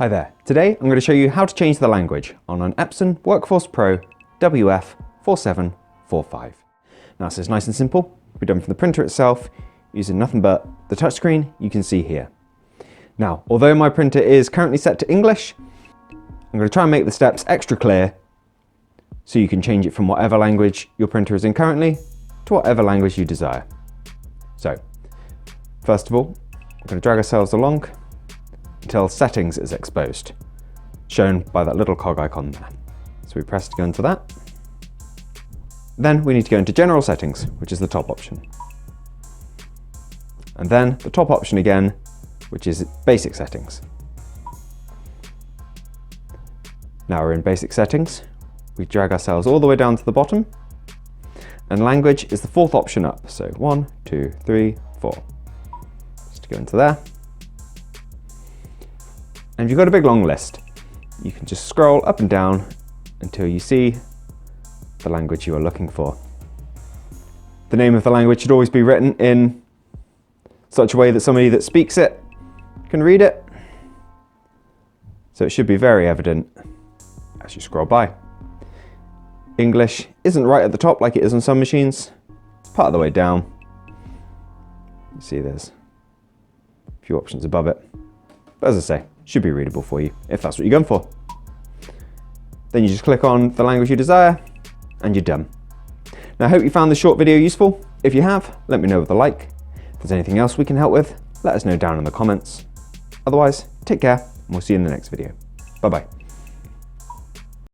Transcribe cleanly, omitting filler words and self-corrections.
Hi there. Today I'm going to show you how to change the language on an Epson WorkForce Pro WF-4745. Now this is nice and simple. We're done from the printer itself using nothing but the touchscreen you can see here. Now, although my printer is currently set to English, I'm going to try and make the steps extra clear so you can change it from whatever language your printer is in currently to whatever language you desire. So, first of all, we're going to drag ourselves along until settings is exposed, shown by that little cog icon there. So we press to go into that. Then we need to go into general settings, which is the top option. And then the top option again, which is basic settings. Now we're in basic settings. We drag ourselves all the way down to the bottom, and language is the fourth option up. So 1, 2, 3, 4. Just to go into there. And if you've got a big long list, you can just scroll up and down until you see the language you are looking for. The name of the language should always be written in such a way that somebody that speaks it can read it. So it should be very evident as you scroll by. English isn't right at the top like it is on some machines. It's part of the way down. You see there's a few options above it. But as I say, should be readable for you if that's what you're going for. Then you just click on the language you desire and you're done. Now I hope you found this short video useful. If you have, let me know with a like. If there's anything else we can help with, let us know down in the comments. Otherwise, take care and we'll see you in the next video. Bye bye.